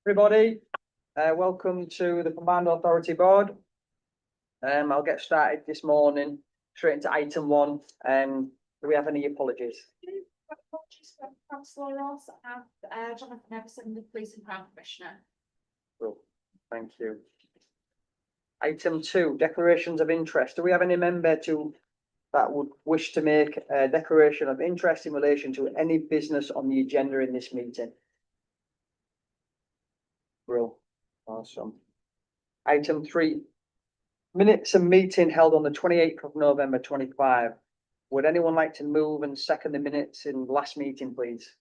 Everybody, welcome to the Combined Authority Board. I'll get started this morning straight into item one. Do we have any apologies? Apologies from Councillor Ross and Jonathan Everson, the Police and Crime Commissioner. Cool. Thank you. Item two, declarations of interest. Do we have any member that would wish to make a declaration of interest in relation to any business on the agenda in this meeting? Real awesome. Item three, minutes of meeting held on the 28th of November 25. Would anyone like to move and second the minutes in last meeting, please?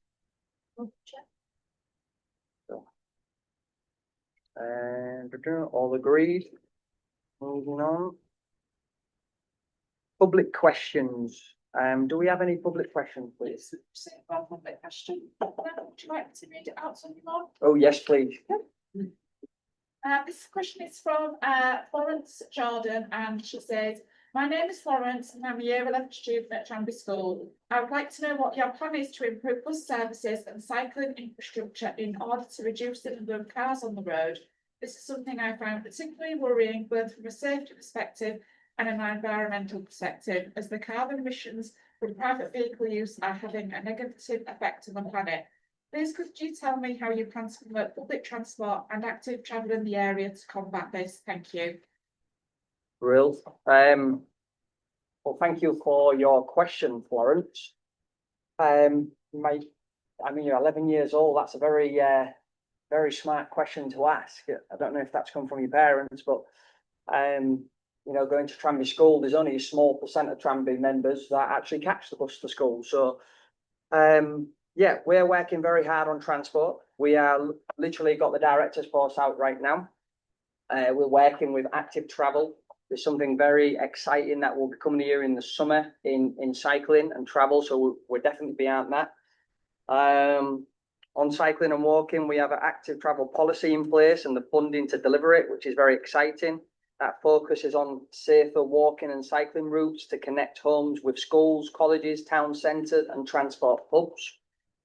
And all agreed. Moving on. Public questions. Do we have any public questions, please? Public question. Would you like to read it out to anyone? Oh, yes, please. This question is from Florence Jordan, and she says, "My name is Florence and I'm a year 11 student at Tranby School. I would like to know what your plan is to improve bus services and cycling infrastructure in order to reduce the number of cars on the road. This is something I find particularly worrying, both from a safety perspective and an environmental perspective, as the carbon emissions from private vehicle use are having a negative effect on the planet. Please could you tell me how you plan to promote public transport and active travel in the area to combat this? Thank you." Real. Well, thank you for your question, Florence. You're 11 years old. That's a very, very smart question to ask. I don't know if that's come from your parents, but going to Tranby School, there's only a small percent of Tranby members that actually catch the bus to school. So, yeah, we're working very hard on transport. We are literally got the director's post out right now. We're working with active travel. There's something very exciting that will be coming here in the summer in cycling and travel. So we're definitely behind that. On cycling and walking, we have an active travel policy in place and the funding to deliver it, which is very exciting. That focuses on safer walking and cycling routes to connect homes with schools, colleges, town centres and transport hubs.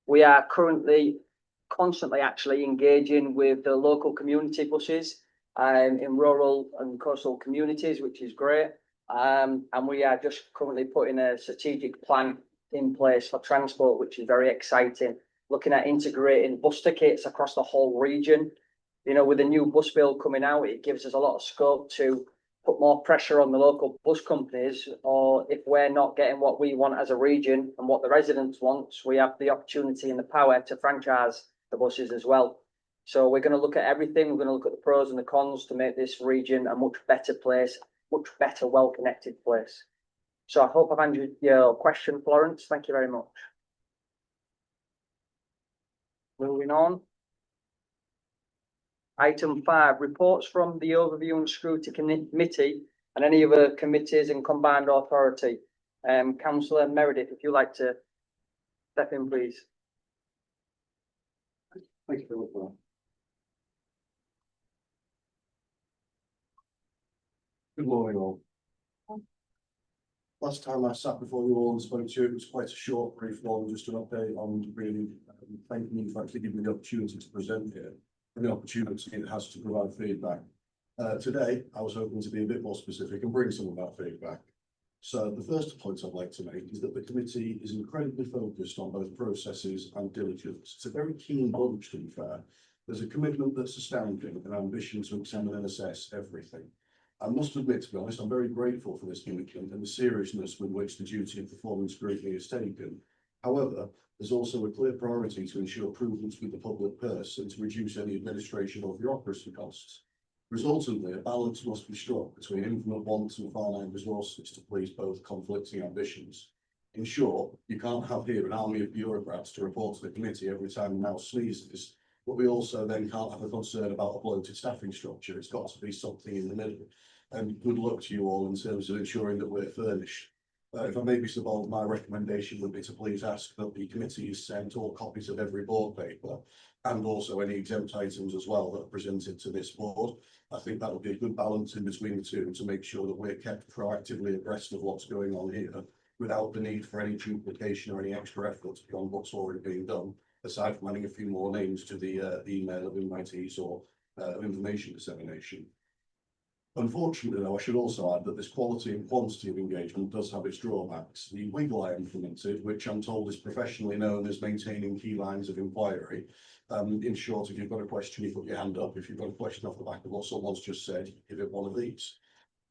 We are currently constantly actually engaging with the local community buses in rural and coastal communities, which is great. And we are just currently putting a strategic plan in place for transport, which is very exciting. Looking at integrating bus tickets across the whole region. With the new bus bill coming out, it gives us a lot of scope to put more pressure on the local bus companies, or if we're not getting what we want as a region and what the residents want, we have the opportunity and the power to franchise the buses as well. So we're going to look at everything. We're going to look at the pros and the cons to make this region a much better place, much better, well-connected place. So I hope I've answered your question, Florence. Thank you very much. Moving on. Item 5, reports from the Overview and Scrutiny Committee and any other committees and combined authority. Councillor Meredith, if you'd like to step in, please. Thank you very much. Good morning, all. Last time I sat before you all and spoke to you, it was quite a short, brief one, just an update on really thanking you for actually giving me the opportunity to present here and the opportunity it has to provide feedback. Today, I was hoping to be a bit more specific and bring some of that feedback. So the first point I'd like to make is that the committee is incredibly focused on both processes and diligence. It's a very keen bunch, to be fair. There's a commitment that's astounding, an ambition to examine and assess everything. I must admit, to be honest, I'm very grateful for this commitment and the seriousness with which the duty of performing scrutiny is taken. However, there's also a clear priority to ensure prudence with the public purse and to reduce any administration or bureaucracy costs. Resultantly, a balance must be struck between infinite wants and finite resources to please both conflicting ambitions. In short, you can't have here an army of bureaucrats to report to the committee every time a mouse sneezes, but we also then can't have a concern about a bloated staffing structure. It's got to be something in the middle. And good luck to you all in terms of ensuring that we're furnished. If I may be so bold, my recommendation would be to please ask that the committee is sent all copies of every board paper and also any exempt items as well that are presented to this board. I think that would be a good balance in between the two to make sure that we're kept proactively abreast of what's going on here without the need for any duplication or any extra effort beyond what's already being done. aside from adding a few more names to the email of invitees or of information dissemination. Unfortunately, though, I should also add that this quality and quantity of engagement does have its drawbacks. The wiggle I implemented, which I'm told is professionally known as maintaining key lines of inquiry. In short, if you've got a question, you put your hand up. If you've got a question off the back of what someone's just said, you give it one of these.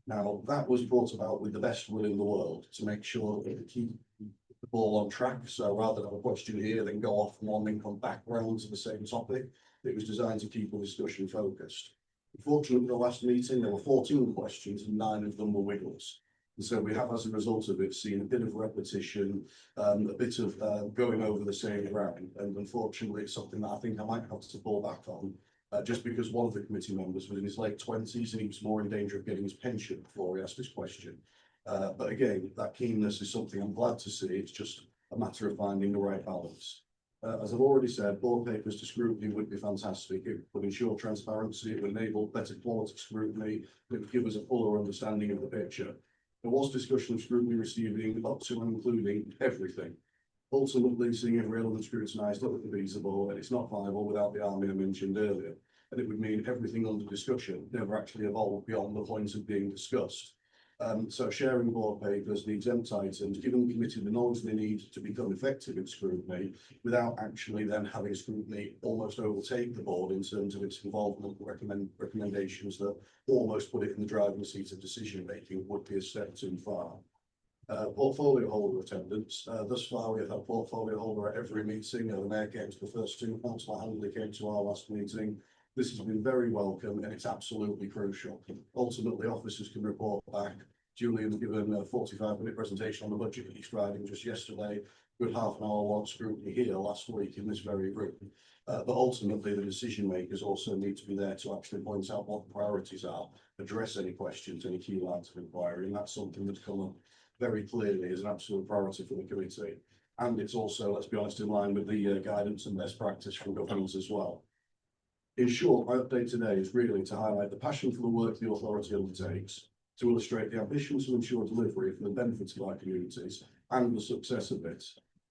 Now, that was brought about with the best will in the world to make sure that we keep the ball on track. So rather than have a question here, then go off one and come back round to the same topic, it was designed to keep the discussion focused. Unfortunately, the last meeting, there were 14 questions and 9 of them were wiggles. And so we have, as a result of it, seen a bit of repetition, a bit of going over the same ground. And unfortunately, it's something that I think I might have to fall back on, just because one of the committee members was in his late 20s and he was more in danger of getting his pension before he asked his question. But again, that keenness is something I'm glad to see. It's just a matter of finding the right balance. As I've already said, board papers to scrutiny would be fantastic. It would ensure transparency, it would enable better quality scrutiny, it would give us a fuller understanding of the picture. There was discussion of scrutiny receiving up to and including everything. Ultimately, seeing every element scrutinised looked feasible, and it's not viable without the army I mentioned earlier. And it would mean everything under discussion never actually evolved beyond the point of being discussed. So sharing board papers, the exempt items, giving the committee the knowledge they need to become effective in scrutiny without actually then having scrutiny almost overtake the board in terms of its involvement, recommendations that almost put it in the driving seat of decision making would be a step too far. Portfolio holder attendance. Thus far, we have had portfolio holder at every meeting. The mayor came to the first 2, Councillor Handley came to our last meeting. This has been very welcome and it's absolutely crucial. Ultimately, officers can report back. Julian's given a 45-minute presentation on the budget at East Riding just yesterday. Good half an hour long scrutiny here last week in this very room. But ultimately, the decision makers also need to be there to actually point out what the priorities are, address any questions, any key lines of inquiry, and that's something that's come up very clearly as an absolute priority for the committee. And it's also, let's be honest, in line with the guidance and best practice from governments as well. In short, my update today is really to highlight the passion for the work the authority undertakes, to illustrate the ambition to ensure delivery for the benefit of our communities and the success of it.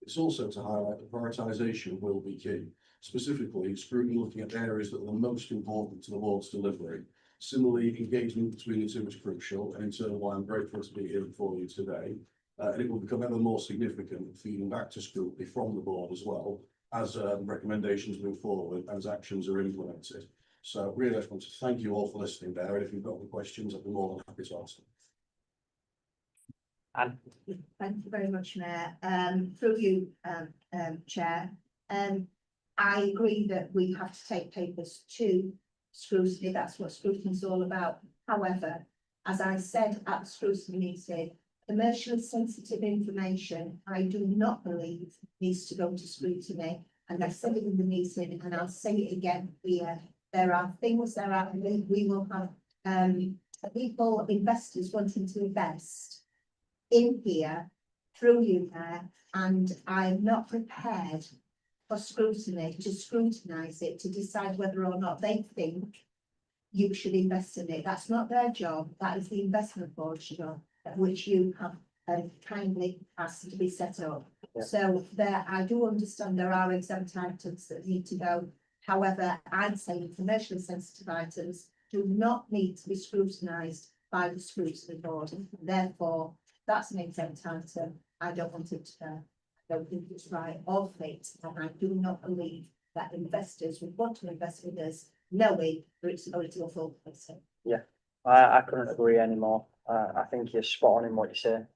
It's also to highlight that prioritisation will be key, specifically scrutiny looking at areas that are the most important to the board's delivery. Similarly, engagement between the two is crucial, and in turn why I'm grateful to be here before you today. And it will become ever more significant feeding back to scrutiny from the board as well, as recommendations move forward, as actions are implemented. So really, I just want to thank you all for listening there, and if you've got any questions, I'd be more than happy to answer. And Thank you very much, Mayor. Through you, Chair. I agree that we have to take papers to scrutiny. That's what scrutiny is all about. However, as I said at the scrutiny meeting, commercially sensitive information, I do not believe needs to go to scrutiny. And I said it in the meeting, and I'll say it again here. There are things that are, we will have people, investors wanting to invest in here through you there, and I'm not prepared for scrutiny to scrutinise it, to decide whether or not they think you should invest in it. That's not their job. That is the investment board's job, which you have kindly asked to be set up. Yeah. So there, I do understand there are exempt items that need to go. However, I'd say commercially sensitive items do not need to be scrutinised by the scrutiny board. Therefore, that's an exempt item. I don't want it to, I don't think it's right or fit, and I do not believe that investors would want to invest with us knowing that it's going to a full person. I couldn't agree anymore. I think you're spot on in what you say.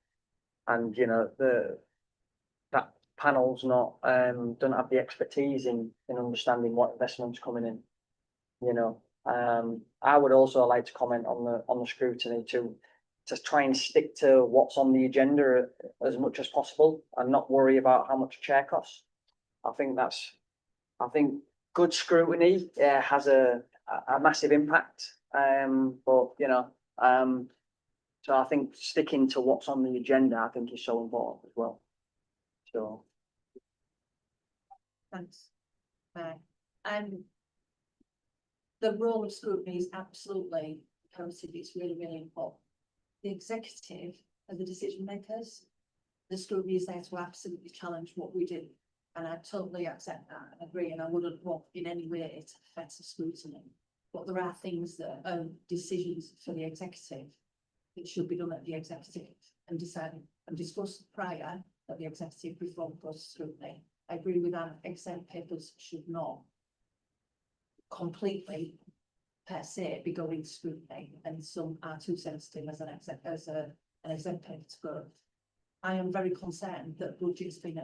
And you know, that panel's not don't have the expertise in understanding what investment's coming in. You know, I would also like to comment on the scrutiny to try and stick to what's on the agenda as much as possible and not worry about how much a chair costs. I think good scrutiny has a massive impact. But you know, so I think sticking to what's on the agenda, I think, is so important as well. So. Thanks. The role of scrutiny is absolutely imperative. It's really, really important. The executive are the decision makers. The scrutiny is there to absolutely challenge what we do. And I totally accept that and agree, and I wouldn't want in any way it affects the scrutiny. But there are things that are decisions for the executive. It should be done at the executive and decided and discussed prior that the executive before the process scrutiny. I agree with that, exempt papers should not completely per se be going to scrutiny, and some are too sensitive as an exempt paper to go. I am very concerned that budget's been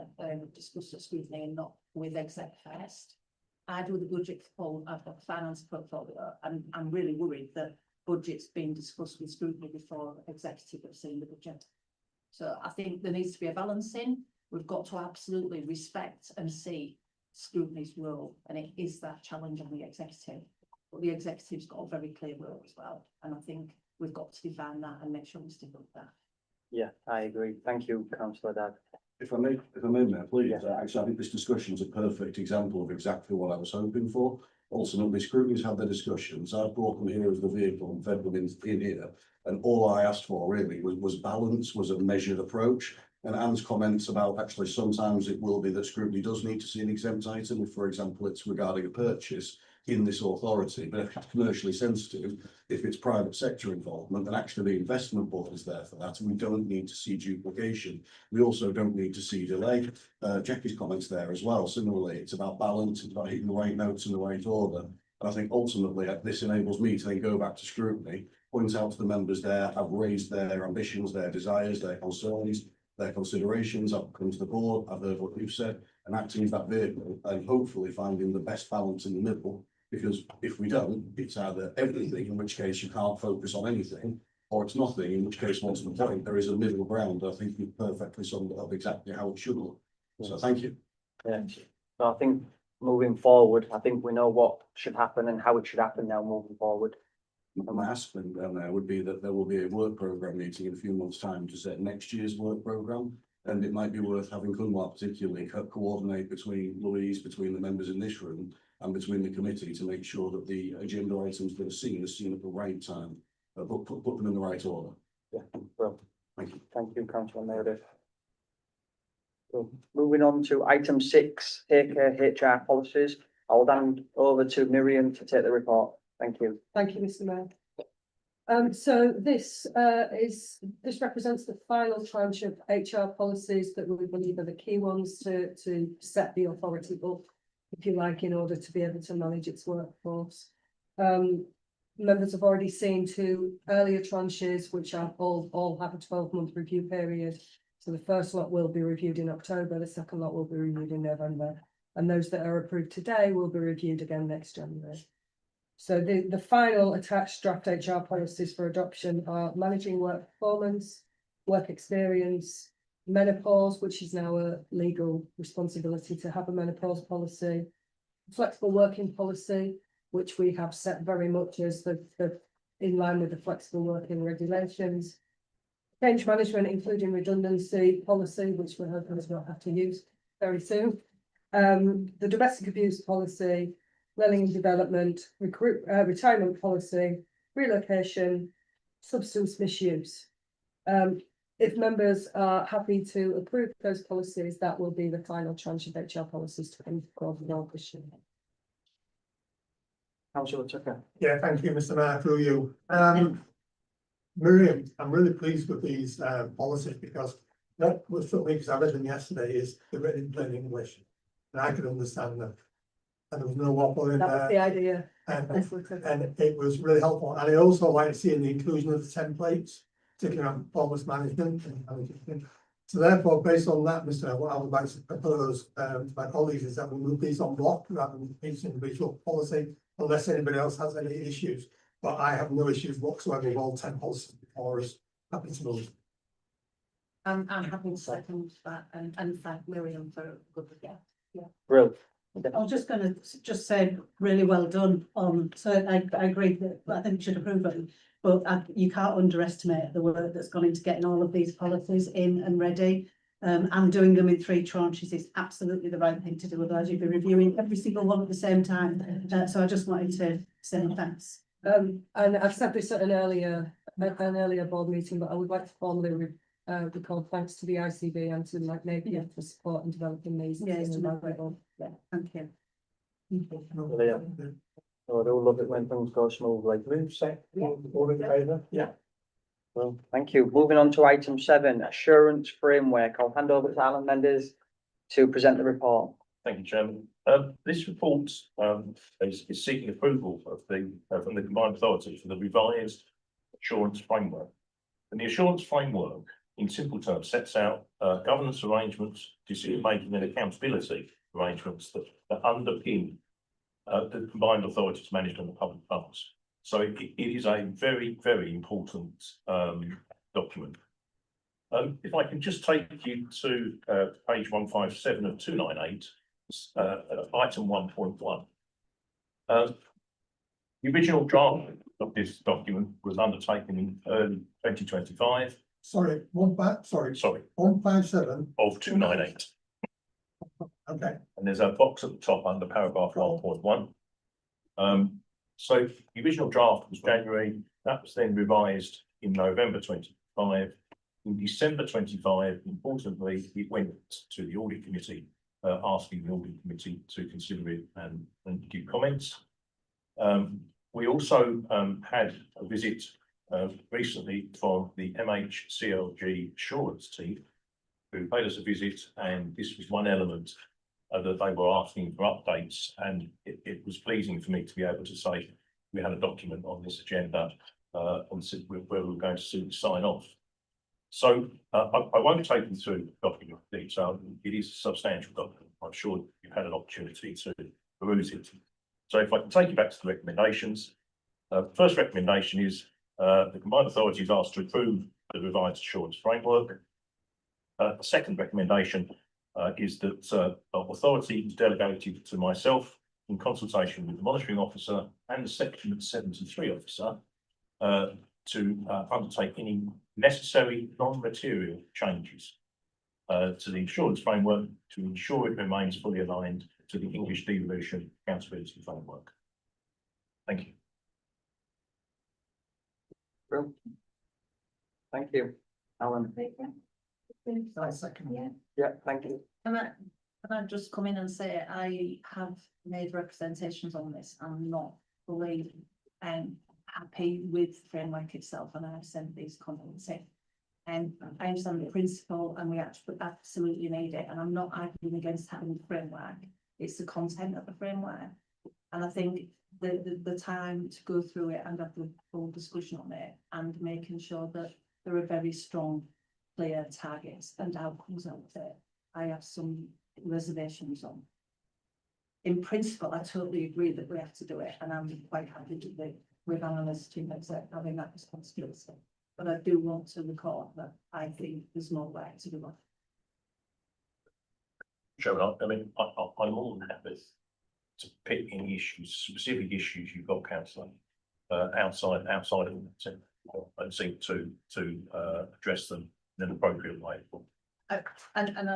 discussed at scrutiny and not with exec first. I do the budget for I've got the finance portfolio, and I'm really worried that budget's been discussed with scrutiny before executive have seen the budget. So I think there needs to be a balancing. We've got to absolutely respect and see scrutiny's role, and it is that challenge on the executive. But the executive's got a very clear role as well, and I think we've got to define that and make sure we stick with that. Yeah, I agree. Thank you, councillor Dad. If I may, Mayor, please, actually, I think this discussion is a perfect example of exactly what I was hoping for. Ultimately, scrutiny's had their discussions. I've brought them here as the vehicle and fed them in here. And all I asked for really was balance, was a measured approach. And Anne's comments about actually sometimes it will be that scrutiny does need to see an exempt item, if, for example, it's regarding a purchase in this authority, but if it's commercially sensitive, if it's private sector involvement, then actually the investment board is there for that, and we don't need to see duplication. We also don't need to see delay. Jackie's comments there as well. Similarly, it's about balance, it's about hitting the right notes in the right order. And I think ultimately this enables me to then go back to scrutiny, point out to the members there, I've raised their ambitions, their desires, their concerns, their considerations. I've come to the board, I've heard what you've said, and acting as that vehicle and hopefully finding the best balance in the middle. Because if we don't, it's either everything, in which case you can't focus on anything, or it's nothing, in which case, once the point, there is a middle ground. I think you've perfectly summed it up exactly how it should look. So thank you. Yeah, so I think moving forward, I think we know what should happen and how it should happen now moving forward. My aspect down there would be that there will be a work programme meeting in a few months' time to set next year's work programme. And it might be worth having Cunwar particularly coordinate between Louise, between the members in this room and between the committee to make sure that the agenda items that are seen at the right time, but put them in the right order. Yeah, well, Thank you. thank you, councillor Meredith. So moving on to item 6, HR policies. I'll hand over to Miriam to take the report. Thank you. Thank you, Mr. Mayor. So this represents the final tranche of HR policies that we believe are the key ones to set the authority up, if you like, in order to be able to manage its workforce. Members have already seen 2 earlier tranches, which are all have a 12-month review period. So the first lot will be reviewed in October, the second lot will be reviewed in November, and those that are approved today will be reviewed again next January. So the final attached draft HR policies for adoption are managing work performance, work experience, menopause, which is now a legal responsibility to have a menopause policy, flexible working policy, which we have set very much as the in line with the flexible working regulations, change management, including redundancy policy, which we're hoping to not have to use very soon, the domestic abuse policy, learning and development, retirement policy, relocation, substance misuse. If members are happy to approve those policies, that will be the final tranche of HR policies to involve this year. Councillor Tucker. Yeah, thank you, Mr. Mayor, through you. Miriam, I'm really pleased with these policies because what was struck me, because I read them yesterday, is they're written in plain English. And I could understand them. And there was no waffle in That was the there. idea. And it was really helpful. And I also like seeing the inclusion of the templates, particularly on performance management and management. So therefore, based on that, Mr. Mayor, what I would like to propose to my colleagues is that we move these on block rather than each individual policy, unless anybody else has any issues. But I have no issues whatsoever with all 10 policies before us. Happy to move. I'm happy to second that and thank Miriam for a good report. Brill. I was just going to say really well done on, so I agree that I think we should approve it, but you can't underestimate the work that's gone into getting all of these policies in and ready. And doing them in 3 tranches is absolutely the right thing to do, otherwise you'd be reviewing every single one at the same time. So I just wanted to say thanks. And I've said this at an earlier board meeting, but I would like to formally we call thanks to the ICB and to like Napier for support and developing these. Yeah, It's it's invaluable. Yeah, thank you. Brilliant. Oh, I do love it when things go smoothly. Move second, all in favour? Yeah. Well, thank you. Moving on to item 7, assurance framework. I'll hand over to Alan Mendes to present the report. Thank you, Chairman. This report is seeking approval of from the combined authority for the revised assurance framework. And the assurance framework, in simple terms, sets out governance arrangements, decision making and accountability arrangements that underpin the combined authority's management of public funds. So it is a very, very important document. If I can just take you to page 157 of 298, item 1.1. The original draft of this document was undertaken in early 2025. Sorry, Sorry, 157, of 298. okay. And there's a box at the top under paragraph 1.1. So the original draft was January, that was then revised in November 25. In December 25, importantly, it went to the audit committee, asking the audit committee to consider it and give comments. We also had a visit recently from the MHCLG assurance team, who paid us a visit, and this was one element that they were asking for updates, and it was pleasing for me to be able to say we had a document on this agenda where we were going to sign off. So I won't take you through the document detail. It is a substantial document. I'm sure you've had an opportunity to peruse it. So if I can take you back to the recommendations, first recommendation is the combined authority is asked to approve the revised assurance framework. The second recommendation is that authority is delegated to myself in consultation with the monitoring officer and the Section 73 officer to undertake any necessary non-material changes to the insurance framework to ensure it remains fully aligned to the English devolution accountability framework. Thank you. Brilliant. Thank you, Alan. I second. Yeah. Yeah, thank you. Can I just come in and say, I have made representations on this. I'm not fully happy with the framework itself, and I've sent these comments in. And I understand the principle, and we absolutely need it, and I'm not arguing against having the framework. It's the content of the framework. And I think the time to go through it and have the full discussion on it, and making sure that there are very strong, clear targets and outcomes out there, I have some reservations on. In principle, I totally agree that we have to do it, and I'm quite happy to be with analysts to having that responsibility. But I do want to record that I think there's more work to do. Sure, I mean, I'm more than happy to pick any issues, specific issues you've got, councillor, outside of the and seek to address them in an appropriate way. And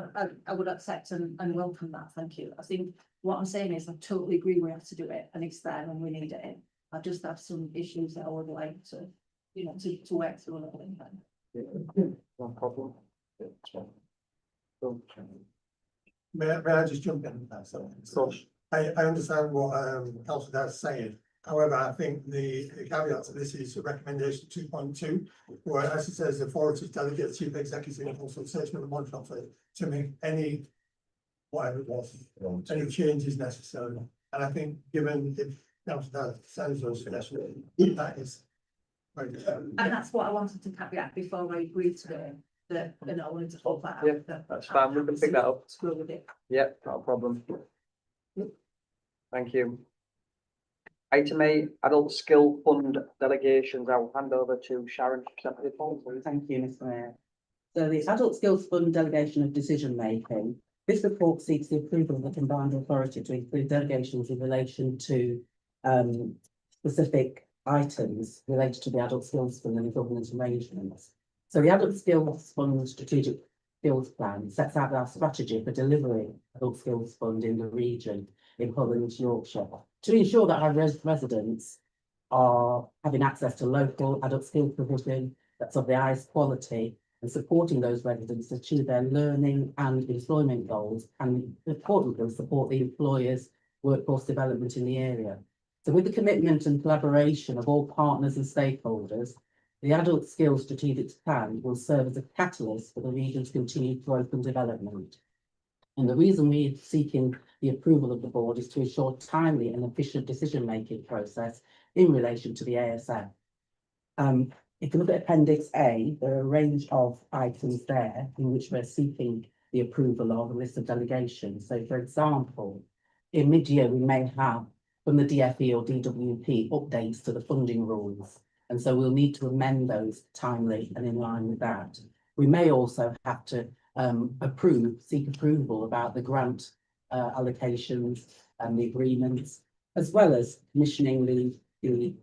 I would accept and welcome that, thank you. I think what I'm saying is I totally agree we have to do it, and it's there and we need it in. I just have some issues that I would like to, to work through a little bit. No problem. May I just jump in? So I understand what Councillor Dad's saying. However, I think the caveat to this is recommendation 2.2, where as it says, the authority delegate the chief executive in consultation with the monitoring officer to make any, whatever it was, any changes necessary. And I think given if Councillor Dad sends those suggestions, that is. And that's what I wanted to caveat before I agreed to it, that, I wanted to hold that. Yeah, that's fine. We can pick that up. Let's go with it. Yeah, not a problem. Thank you. Item 8, Adult Skill Fund delegations. I will hand over to Sharon to present the report, please. Thank you, Mr Mayor. So the Adult Skills Fund delegation of decision making. This report seeks the approval of the combined authority to include delegations in relation to specific items related to the Adult Skills Fund and the governance arrangements. So the Adult Skills Fund Strategic Skills Plan sets out our strategy for delivering Adult Skills Fund in the region in Hull and Yorkshire to ensure that our residents are having access to local adult skills provision that's of the highest quality and supporting those residents to achieve their learning and employment goals, and importantly, support the employers' workforce development in the area. So with the commitment and collaboration of all partners and stakeholders, the Adult Skills Strategic Plan will serve as a catalyst for the region's continued growth and development. And the reason we're seeking the approval of the board is to ensure timely and efficient decision-making process in relation to the ASF. If you look at Appendix A, there are a range of items there in which we're seeking the approval of a list of delegations. So, for example, in mid-year, we may have from the DFE or DWP updates to the funding rules. And so we'll need to amend those timely and in line with that. We may also have to seek approval about the grant allocations and the agreements, as well as commissioning the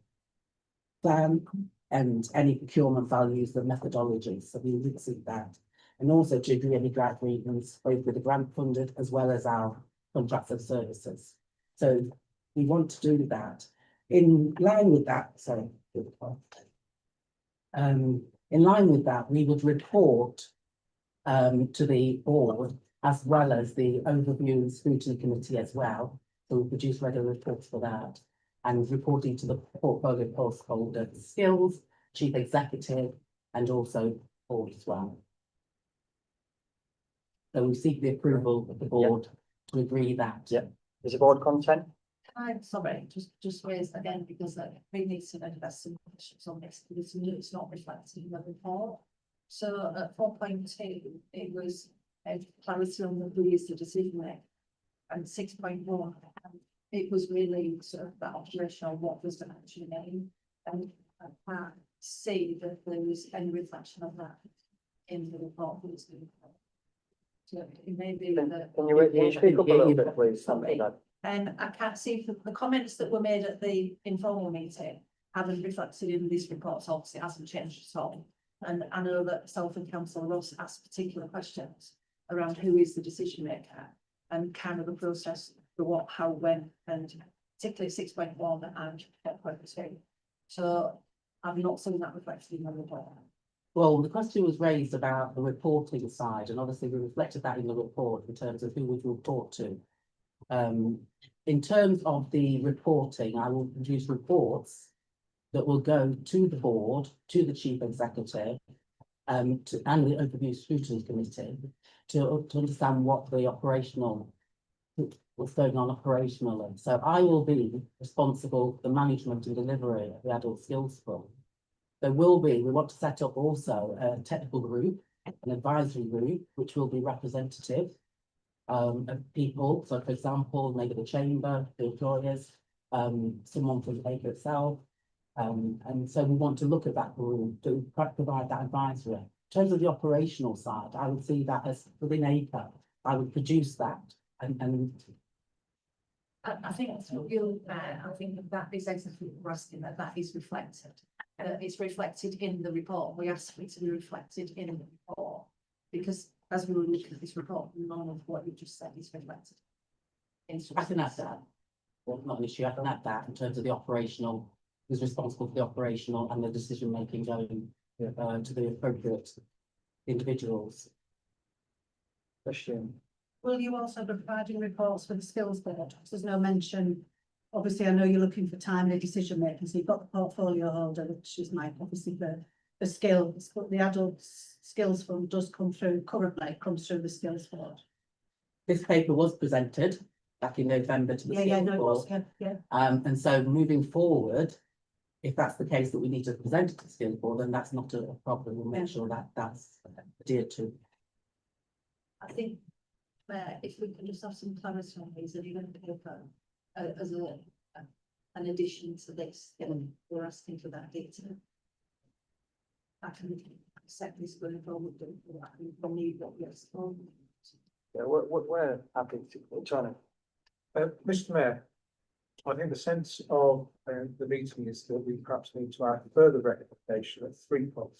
plan and any procurement values and methodologies. So we would seek that. And also to agree any grant agreements, both with the grant funded as well as our contracts of services. So we want to do that. In line with that, in line with that, we would report to the board as well as the overview and scrutiny committee as well. So we produce regular reports for that, and reporting to the portfolio postholder, skills, chief executive, and also board as well. So we seek the approval of the board to agree that. Yeah. Is the board content? I'm sorry, just raise again, because we need to invest some questions on this, because it's not reflected in the report. So at 4.2, it was clarity on who is the decision maker, and 6.1, it was really sort of that operational, what was the actually name, and I can't see that there was any reflection of that in the report. So it may be that. Can you speak up a little bit, please? And I can't see the comments that were made at the informal meeting haven't reflected in this report, so obviously it hasn't changed at all. And I know that Salford Council Ross asked particular questions around who is the decision maker and kind of the process for what, how, when, and particularly 6.1 and 8.2. So I've not seen that reflected in the report. Well, the question was raised about the reporting side, and obviously we reflected that in the report in terms of who we report to. In terms of the reporting, I will produce reports that will go to the board, to the chief executive, and the overview scrutiny committee to understand what's going on operationally. So I will be responsible for the management and delivery of the Adult Skills Fund. We want to set up also a technical group, an advisory group, which will be representative of people. So for example, maybe the chamber, the employers, someone from the paper itself. And so we want to look at that group to provide that advisory. In terms of the operational side, I would see that as within APA, I would produce that and I think that's what you're I think that is exactly what we're asking, that is reflected. It's reflected in the report. We asked for it to be reflected in the report because as we were looking at this report, none of what you just said is reflected. I can add that. Well, not an issue, I can add that in terms of the operational, who's responsible for the operational and the decision making going to the appropriate individuals. Question. Will you also be providing reports for the skills board? There's no mention. Obviously, I know you're looking for timely decision making, so you've got the portfolio holder, which is obviously the skills, but the Adult Skills Fund does comes through the skills board. This paper was presented back in November to the skills board. And so moving forward, if that's the case that we need to present it to the skills board, then that's not a problem. We'll make sure that that's adhered to. I think if we can just have some clarity on these, and even paper as an addition to this, we're asking for that data. I can accept this going forward, but I need what we're asking. Yeah, we're happy to try to. Mr. Mayor, I think the sense of the meeting is that we perhaps need to add a further recommendation at 3.3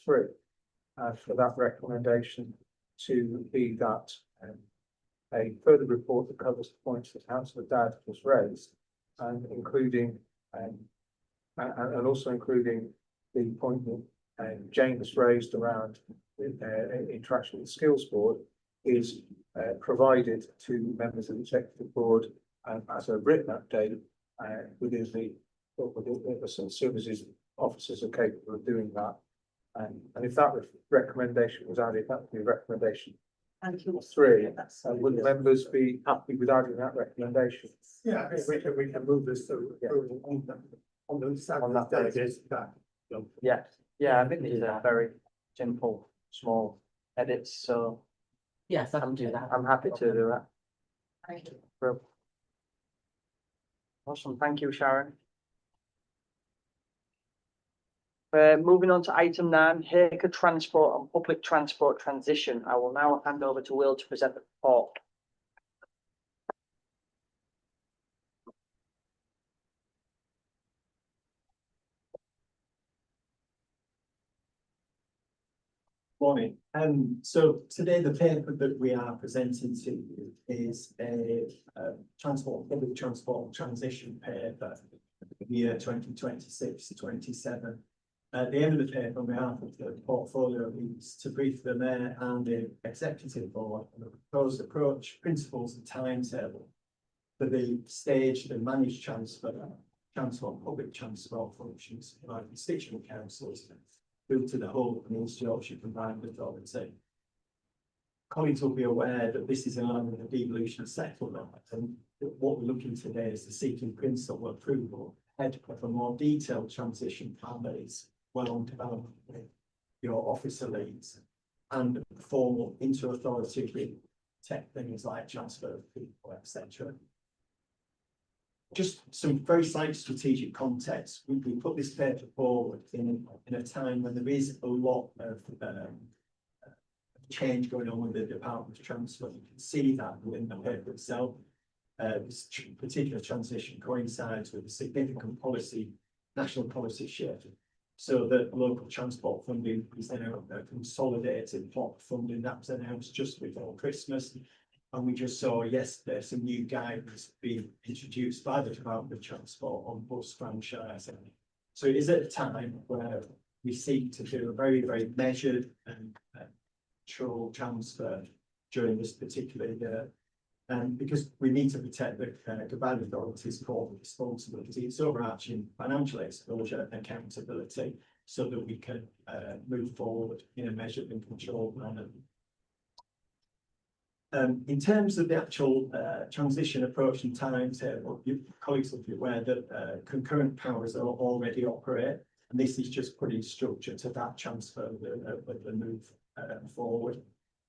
for that recommendation to be that a further report that covers the points that Councillor Dadd has raised, and including and also including the point that James raised around interaction with the skills board is provided to members of the executive board as a written update within as soon as his officers are capable of doing that. And if that recommendation was added, that would be a recommendation Thank you. 3. That's Would the members be happy with adding that recommendation? Yeah, we can move this to approval on the On that delegates that. Yeah, I think these are very simple, small edits, so Yes, I can do that. I'm happy to do that. Thank you. Brilliant. Awesome, thank you, Sharon. Moving on to item 9, Haker Transport and Public Transport Transition. I will now hand over to Will to present the report. Morning. So today the paper that we are presenting to you is a public transport transition paper for the year 2026 to 27. At the end of the paper, on behalf of the portfolio leads to brief the mayor and the executive board on the proposed approach, principles and timetable for the staged and managed transport, public transport functions by constituent councils through to the whole of North Yorkshire Combined Authority. Colleagues will be aware that this is in line with the devolution settlement, and what we're looking today is the seeking principal approval ahead of a more detailed transition plan that is well on development with your officer leads and formal inter-authority agreement, tech things like transfer of people, etc. Just some very slight strategic context. We put this paper forward in a time when there is a lot of change going on with the Department of Transport. You can see that within the paper itself. This particular transition coincides with a significant national policy shift. So that local transport funding is now a consolidated pot funding that was announced just before Christmas. And we just saw yesterday some new guidance being introduced by the Department of Transport on bus franchising. So it is at a time where we seek to do a very, very measured and controlled transfer during this particular year. And because we need to protect the Combined Authority's core responsibility, its overarching financial exposure and accountability, so that we can move forward in a measured and controlled manner. In terms of the actual transition approach and timetable, your colleagues will be aware that concurrent powers are already operate, and this is just putting structure to that transfer of the move forward.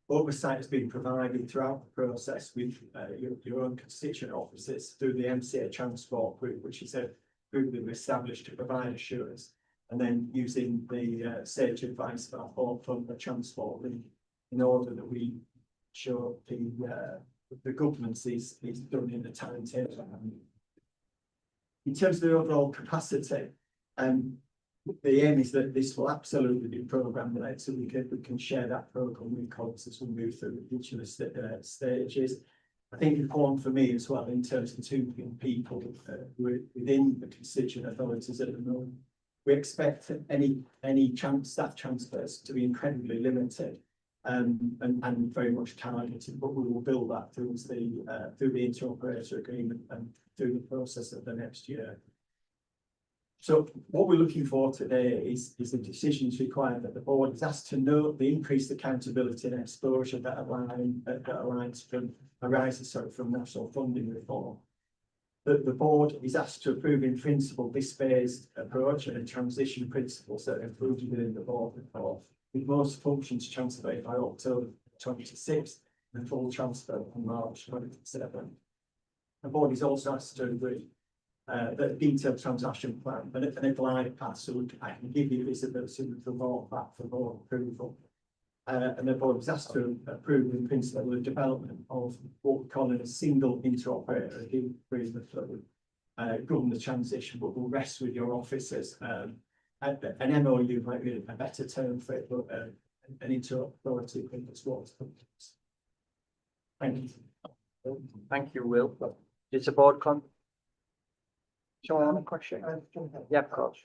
Oversight has been provided throughout the process with your own constituent offices through the MCA Transport Group, which is a group that we established to provide assurance, and then using the sage advice of our form the transport link in order that we ensure the governance is done in the timetable. In terms of the overall capacity, the aim is that this will absolutely be program led, so we can share that program with colleagues as we move through each of the stages. I think important for me as well, in terms of two people within the constituent authorities at the moment, we expect any staff transfers to be incredibly limited and very much targeted, but we will build that through the interoperator agreement and through the process of the next year. So what we're looking for today is the decisions required that the board is asked to note the increased accountability and exposure that arises from national funding reform. That the board is asked to approve in principle this phased approach and transition principles that are included within the board report, with most functions transferred by October 26th and full transfer on March 27th. The board is also asked to agree the detailed transaction plan and a glide path, so I can give you visibility with the board back for board approval. And the board is asked to approve in principle the development of what we call a single interoperator agreement that will govern the transition, but will rest with your officers. An MOU might be a better term for it, but an interoperability agreement as well. Thank you. Thank you, Will. Is the board someone have a question? Yeah, of course.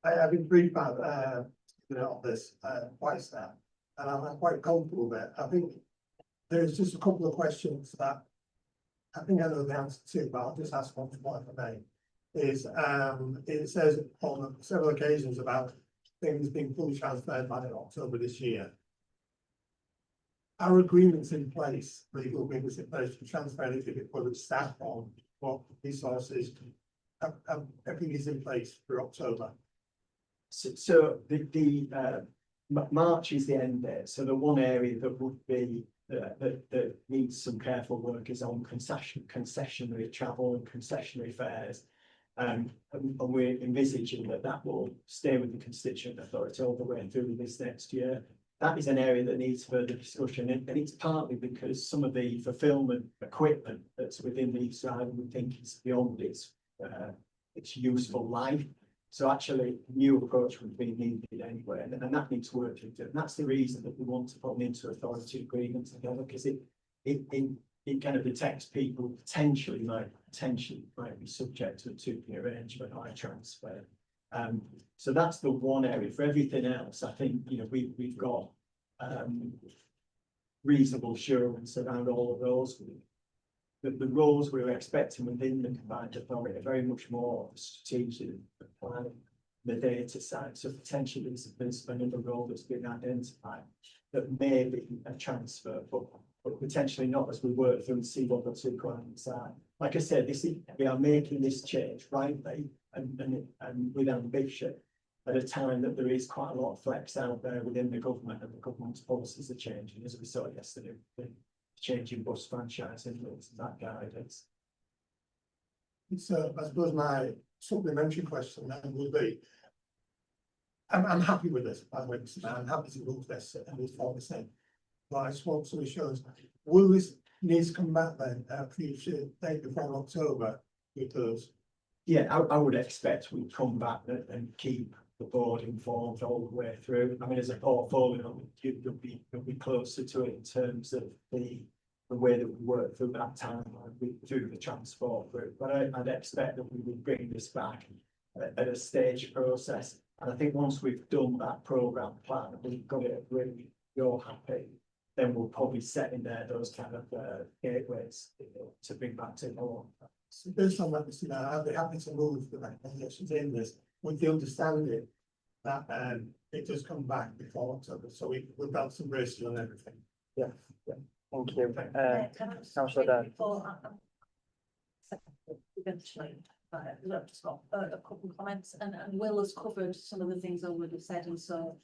I've been briefed about, on this, twice now, and I'm quite comfortable with it. I think there's just a couple of questions that I think I know the answer to, but I'll just ask one more if I may. It says on several occasions about things being fully transferred by October this year. Our agreements in place, legal agreements in place to transfer anything, whether it's staff or what resources, everything is in place for October. So March is the end date, so the one area that would be that needs some careful work is on concessionary travel and concessionary fares. And we're envisaging that will stay with the constituent authority all the way through this next year. That is an area that needs further discussion, and it's partly because some of the fulfilment equipment that's within the East Riding we think is beyond its useful life. So actually, a new approach would be needed anyway, and that needs work to do. And that's the reason that we want to put an inter-authority agreement together, because it kind of protects people potentially might be subject to a two-P arrangement or a transfer. So that's the one area. For everything else, I think we've got reasonable assurance around all of those. The roles we were expecting within the combined authority are very much more strategic planning, the data side. So potentially there's another role that's been identified that may be a transfer, but potentially not as we work through and see what the two requirements are. Like I said, we are making this change rightly and with ambition at a time that there is quite a lot of flex out there within the government, and the government's policies are changing, as we saw yesterday, the changing bus franchising rules and that guidance. So I suppose my supplementary question then would be, I'm happy with this, by the way, Mr. Mayor, I'm happy to move this and move forward the same. But I just want some assurance, will this need to come back then, future date before October with those? Yeah, I would expect we'd come back and keep the board informed all the way through. I mean, as a portfolio, you'll be closer to it in terms of the way that we work through that time through the transport route. But I'd expect that we would bring this back at a stage process. And I think once we've done that programme plan, we've got it agreed, you're happy, then we'll probably set in there those kind of gateways to bring back to normal. So based on that, Mr. Mayor, I'd be happy to move the recommendations in this with the understanding that it does come back before October, so we've got some braces on everything. Yeah. Thank you. Can I just Councillor say Dunn. before eventually, I've just got a couple of comments, and Will has covered some of the things I would have said, and so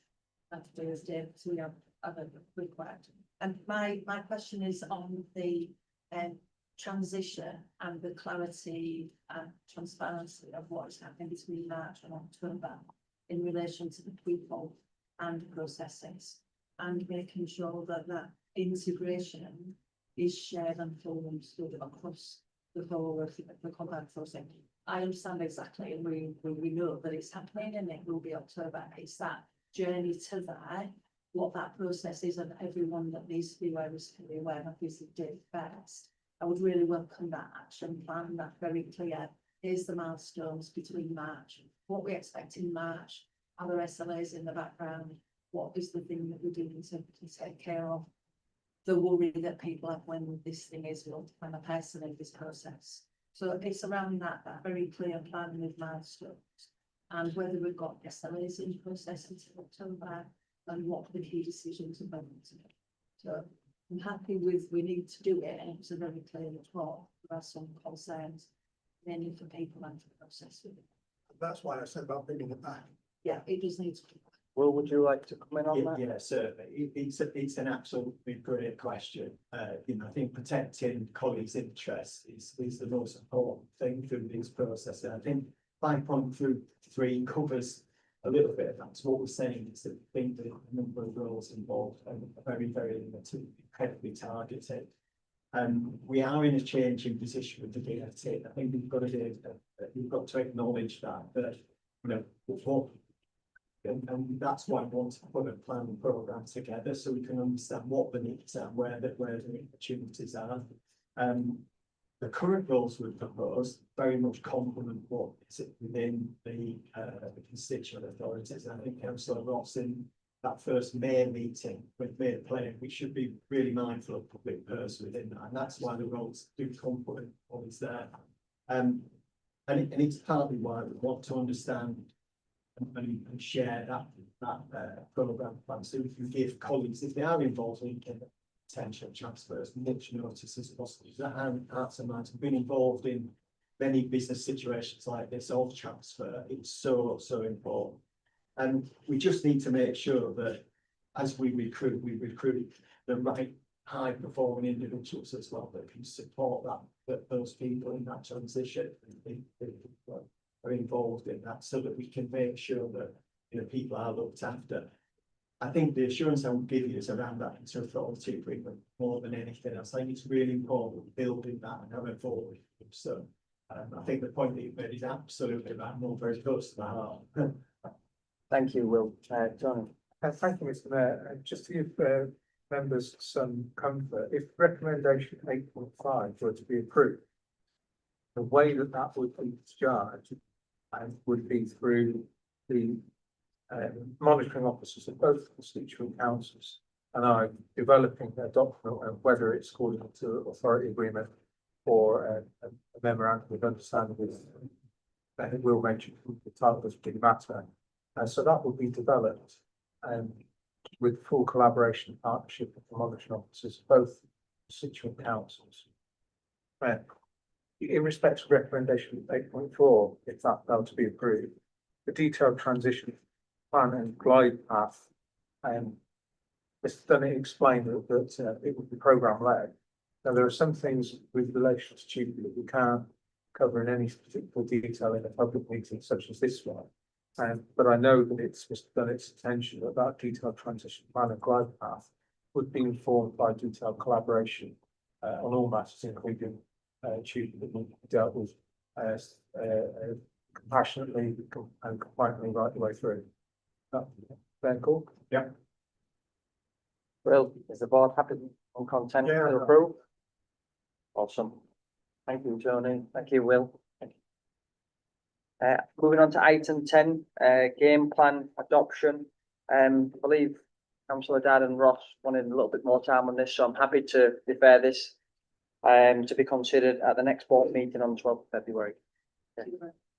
that's Thursday, so we have a request. And my question is on the transition and the clarity and transparency of what is happening between March and October in relation to the people and processes, and making sure that that integration is shared and fully understood across the whole of the combined process. I understand exactly, and we know that it's happening, and it will be October. It's that journey to that, what that process is, and everyone that needs to be aware is to be aware of this date first. I would really welcome that action plan, that very clear. Here's the milestones between March, what we expect in March, other SLAs in the background, what is the thing that we're doing to take care of the worry that people have when this thing is built, when a person in this process. So it's around that very clear plan with milestones, and whether we've got SLAs in process until October, and what the key decisions are going to be. So I'm happy with, we need to do it, and it's a very clear as well. There are some concerns, mainly for people and for the process. That's why I said about bringing it back. Yeah, it does need to be. Will, would you like to come in on that? Yeah, certainly. It's an absolutely great question. I think protecting colleagues' interests is the most important thing through this process. And I think 5.3 covers a little bit of that. So what we're saying is that we think the number of roles involved are very, very limited, incredibly targeted. We are in a changing position with the DfT. I think we've got to acknowledge that and that's why I want to put a plan and programme together, so we can understand what the needs are, where the opportunities are. The current rules we've proposed very much complement what is within the constituent authorities. And I think Councillor Ross in that first mayor meeting with Mayor Plain, we should be really mindful of public purse within that, and that's why the roles do complement what is there. And it's partly why we want to understand and share that programme plan, so we can give colleagues, if they are involved in potential transfers, much notice as possible. That Arts and Minds have been involved in many business situations like this of transfer. It's so important. And we just need to make sure that as we recruit the right high performing individuals as well that can support that those people in that transition are involved in that, so that we can make sure that, you know, people are looked after. I think the assurance I would give you is around that interauthority agreement more than anything else. I think it's really important building that and having forward. So I think the point that you made is absolutely right, more very close to the heart. Thank you, Will. Tony. Thank you, Mr. Mayor. Just to give members some comfort, if recommendation 8.5 were to be approved, the way that would be discharged would be through the monitoring officers of both constituent councils, and are developing a document, and whether it's called into authority agreement or a memorandum of understanding with Will mention the title doesn't really matter. So that will be developed with full collaboration and partnership with the monitoring officers of both constituent councils. In respect to recommendation 8.4, if that were to be approved, the detailed transition plan and glide path, Mr. Dunnett explained that it would be programme led. Now, there are some things with relation to student that we can't cover in any particular detail in a public meeting such as this one. But I know that it's Mr. Dunnett's intention that that detailed transition plan and glide path would be informed by detailed collaboration on all matters, including student that will be dealt with compassionately and compliantly right the way through. Fair call? Yeah. Will, is the board happy and content to approve? Awesome. Thank you, Tony. Thank you, Will. Moving on to item 10, game plan adoption. I believe Councillor Dad and Ross wanted a little bit more time on this, so I'm happy to defer this to be considered at the next board meeting on 12th February. Okay,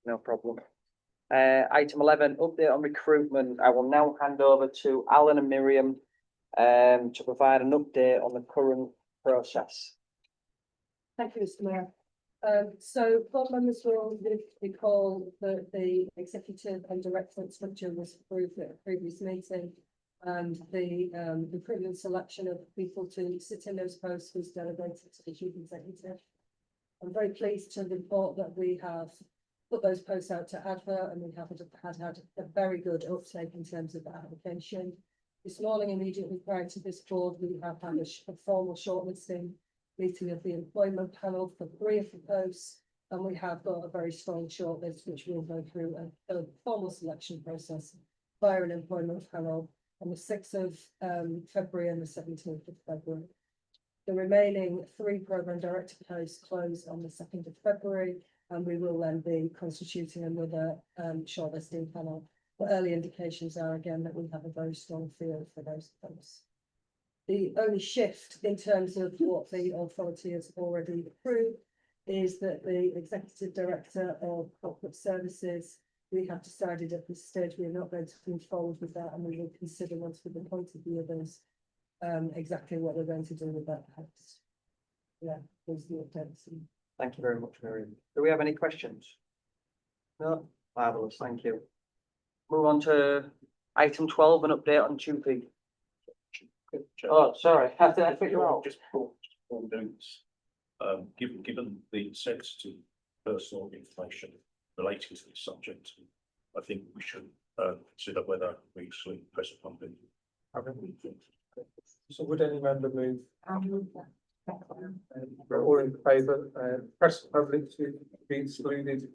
no problem. Item 11, update on recruitment. I will now hand over to Alan and Miriam to provide an update on the current process. Thank you, Mr. Mayor. So board members will recall that the executive and directorate structure was approved at a previous meeting, and the recruitment selection of people to sit in those posts was delegated to the chief executive. I'm very pleased to report that we have put those posts out to advert, and we have had a very good uptake in terms of the application. This morning, immediately prior to this board, we have had a formal shortlisting meeting of the employment panel for 3 of the posts, and we have got a very strong shortlist which will go through a formal selection process via an employment panel on the 6th of February and the 17th of February. The remaining 3 programme director posts close on the 2nd of February, and we will then be constituting another shortlisting panel. The early indications are again that we have a very strong field for those posts. The only shift in terms of what the authority has already approved is that the executive director of corporate services, we have decided at this stage we are not going to move forward with that, and we will consider once we've appointed the others exactly what we're going to do with that post. Yeah, those are the updates. Thank you very much, Miriam. Do we have any questions? No? Marvellous, thank you. Move on to item 12, an update on 2P. Oh, sorry, I think you're out. Just before we do this, given the sensitive personal information relating to this subject, I think we should consider whether we actually press a button. So would any member move? We're all in favour, press the public to be excluded